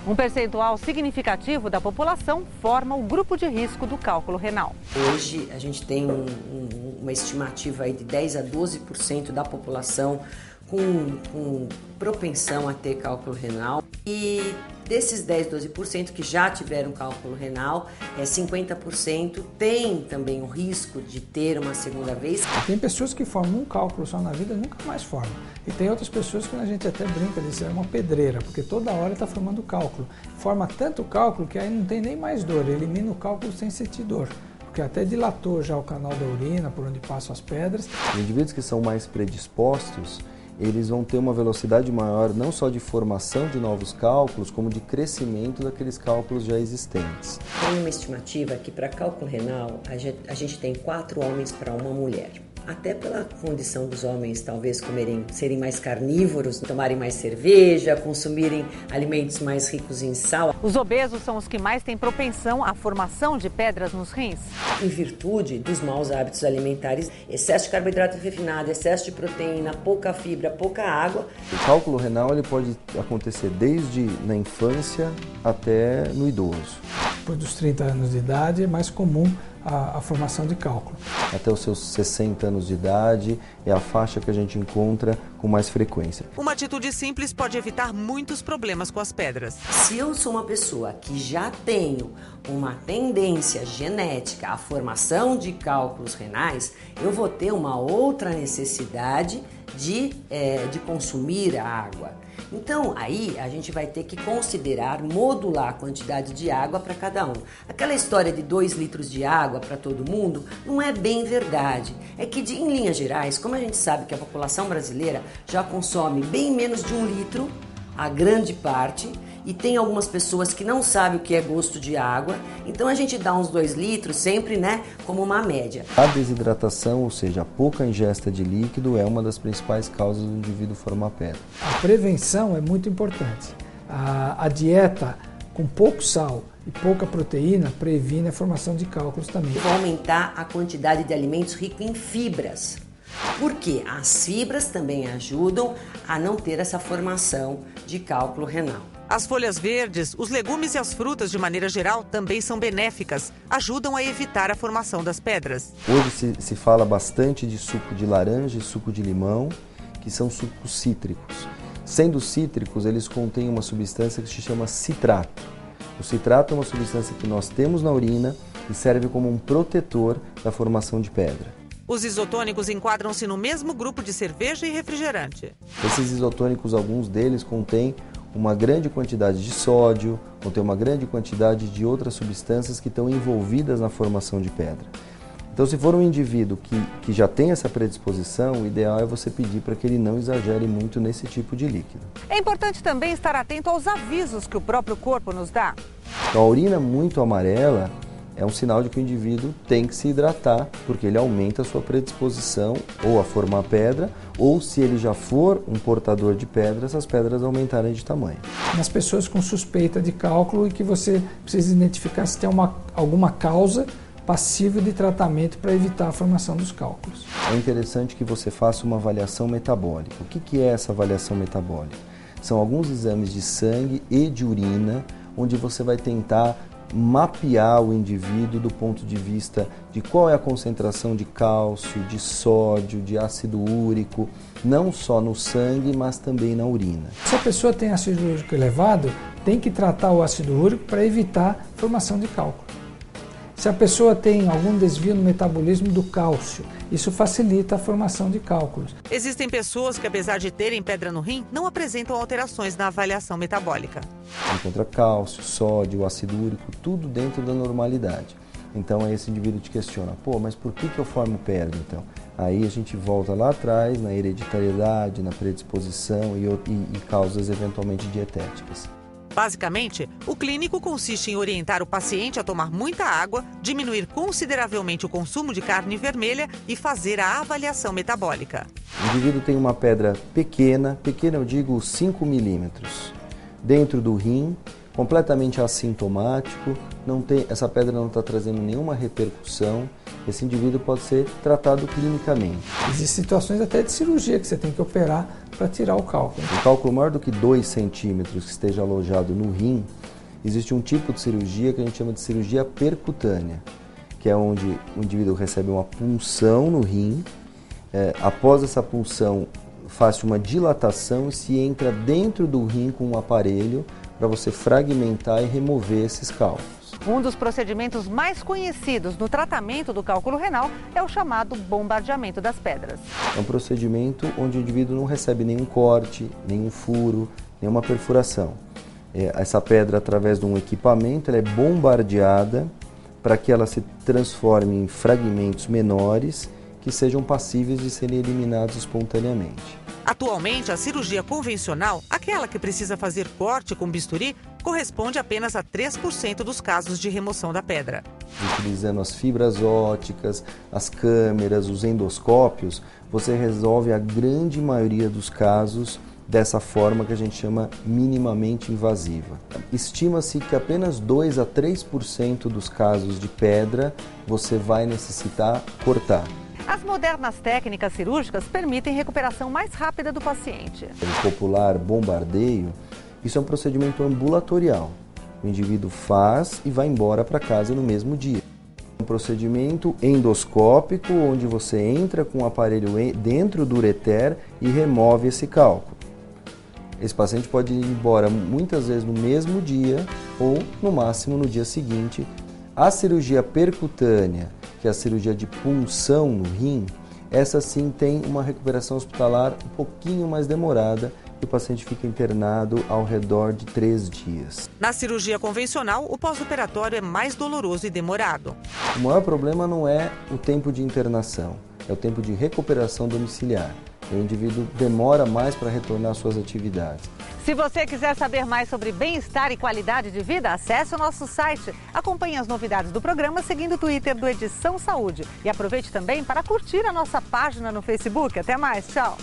Um percentual significativo da população forma o grupo de risco do cálculo renal. Hoje a gente tem uma estimativa aí de 10 a 12% da população com propensão a ter cálculo renal. E desses 10, 12% que já tiveram cálculo renal, 50% tem também o risco de ter uma segunda vez. Tem pessoas que formam um cálculo só na vida e nunca mais formam. E tem outras pessoas que a gente até brinca de ser uma pedreira, porque toda hora está formando cálculo. Forma tanto cálculo que aí não tem nem mais dor, elimina o cálculo sem sentir dor. Porque até dilatou já o canal da urina, por onde passam as pedras. Os indivíduos que são mais predispostos, eles vão ter uma velocidade maior não só de formação de novos cálculos, como de crescimento daqueles cálculos já existentes. Tem uma estimativa que para cálculo renal a gente tem 4 homens para uma mulher. Até pela condição dos homens talvez serem mais carnívoros, tomarem mais cerveja, consumirem alimentos mais ricos em sal. Os obesos são os que mais têm propensão à formação de pedras nos rins. Em virtude dos maus hábitos alimentares, excesso de carboidrato refinado, excesso de proteína, pouca fibra, pouca água. O cálculo renal ele pode acontecer desde na infância até no idoso. Depois dos 30 anos de idade é mais comum a formação de cálculo. Até os seus 60 anos de idade é a faixa que a gente encontra com mais frequência. Uma atitude simples pode evitar muitos problemas com as pedras. Se eu sou uma pessoa que já tenho uma tendência genética à formação de cálculos renais, eu vou ter uma outra necessidade de consumir a água. Então, aí a gente vai ter que considerar, modular a quantidade de água para cada um. Aquela história de 2 litros de água para todo mundo não é bem verdade. É que, em linhas gerais, como a gente sabe que a população brasileira já consome bem menos de 1 litro, a grande parte, e tem algumas pessoas que não sabem o que é gosto de água, então a gente dá uns 2 litros sempre, como uma média. A desidratação, ou seja, a pouca ingesta de líquido, é uma das principais causas do indivíduo formar pedra. A prevenção é muito importante. A dieta com pouco sal e pouca proteína previne a formação de cálculos também. Vai aumentar a quantidade de alimentos ricos em fibras. Porque as fibras também ajudam a não ter essa formação de cálculo renal. As folhas verdes, os legumes e as frutas, de maneira geral, também são benéficas. Ajudam a evitar a formação das pedras. Hoje se fala bastante de suco de laranja e suco de limão, que são sucos cítricos. Sendo cítricos, eles contêm uma substância que se chama citrato. O citrato é uma substância que nós temos na urina e serve como um protetor da formação de pedra. Os isotônicos enquadram-se no mesmo grupo de cerveja e refrigerante. Esses isotônicos, alguns deles contêm uma grande quantidade de sódio, contém uma grande quantidade de outras substâncias que estão envolvidas na formação de pedra. Então, se for um indivíduo que já tem essa predisposição, o ideal é você pedir para que ele não exagere muito nesse tipo de líquido. É importante também estar atento aos avisos que o próprio corpo nos dá. Então, a urina muito amarela é um sinal de que o indivíduo tem que se hidratar, porque ele aumenta a sua predisposição ou a formar pedra, ou se ele já for um portador de pedra, essas pedras aumentarem de tamanho. Nas pessoas com suspeita de cálculo e que você precisa identificar se tem alguma causa passível de tratamento para evitar a formação dos cálculos. É interessante que você faça uma avaliação metabólica. O que é essa avaliação metabólica? São alguns exames de sangue e de urina, onde você vai tentar mapear o indivíduo do ponto de vista de qual é a concentração de cálcio, de sódio, de ácido úrico, não só no sangue, mas também na urina. Se a pessoa tem ácido úrico elevado, tem que tratar o ácido úrico para evitar a formação de cálculo. Se a pessoa tem algum desvio no metabolismo do cálcio, isso facilita a formação de cálculos. Existem pessoas que, apesar de terem pedra no rim, não apresentam alterações na avaliação metabólica. Encontra cálcio, sódio, ácido úrico, tudo dentro da normalidade. Então aí esse indivíduo te questiona, mas por que eu formo pedra então? Aí a gente volta lá atrás, na hereditariedade, na predisposição e causas eventualmente dietéticas. Basicamente, o clínico consiste em orientar o paciente a tomar muita água, diminuir consideravelmente o consumo de carne vermelha e fazer a avaliação metabólica. O indivíduo tem uma pedra pequena eu digo 5 milímetros, dentro do rim, completamente assintomático, essa pedra não está trazendo nenhuma repercussão, esse indivíduo pode ser tratado clinicamente. Existem situações até de cirurgia que você tem que operar para tirar o cálculo. Um cálculo maior do que 2 centímetros que esteja alojado no rim, existe um tipo de cirurgia que a gente chama de cirurgia percutânea, que é onde o indivíduo recebe uma punção no rim, após essa punção faz uma dilatação e se entra dentro do rim com um aparelho para você fragmentar e remover esses cálculos. Um dos procedimentos mais conhecidos no tratamento do cálculo renal é o chamado bombardeamento das pedras. É um procedimento onde o indivíduo não recebe nenhum corte, nenhum furo, nenhuma perfuração. Essa pedra, através de um equipamento, ela é bombardeada para que ela se transforme em fragmentos menores que sejam passíveis de serem eliminados espontaneamente. Atualmente, a cirurgia convencional, aquela que precisa fazer corte com bisturi, corresponde apenas a 3% dos casos de remoção da pedra. Utilizando as fibras ópticas, as câmeras, os endoscópios, você resolve a grande maioria dos casos dessa forma que a gente chama minimamente invasiva. Estima-se que apenas 2 a 3% dos casos de pedra você vai necessitar cortar. As modernas técnicas cirúrgicas permitem recuperação mais rápida do paciente. O popular bombardeio, isso é um procedimento ambulatorial. O indivíduo faz e vai embora para casa no mesmo dia. Um procedimento endoscópico, onde você entra com o aparelho dentro do ureter e remove esse cálculo. Esse paciente pode ir embora muitas vezes no mesmo dia ou, no máximo, no dia seguinte. A cirurgia percutânea, que é a cirurgia de punção no rim, essa sim tem uma recuperação hospitalar um pouquinho mais demorada e o paciente fica internado ao redor de 3 dias. Na cirurgia convencional, o pós-operatório é mais doloroso e demorado. O maior problema não é o tempo de internação, é o tempo de recuperação domiciliar. O indivíduo demora mais para retornar às suas atividades. Se você quiser saber mais sobre bem-estar e qualidade de vida, acesse o nosso site. Acompanhe as novidades do programa seguindo o Twitter do Edição Saúde. E aproveite também para curtir a nossa página no Facebook. Até mais, tchau!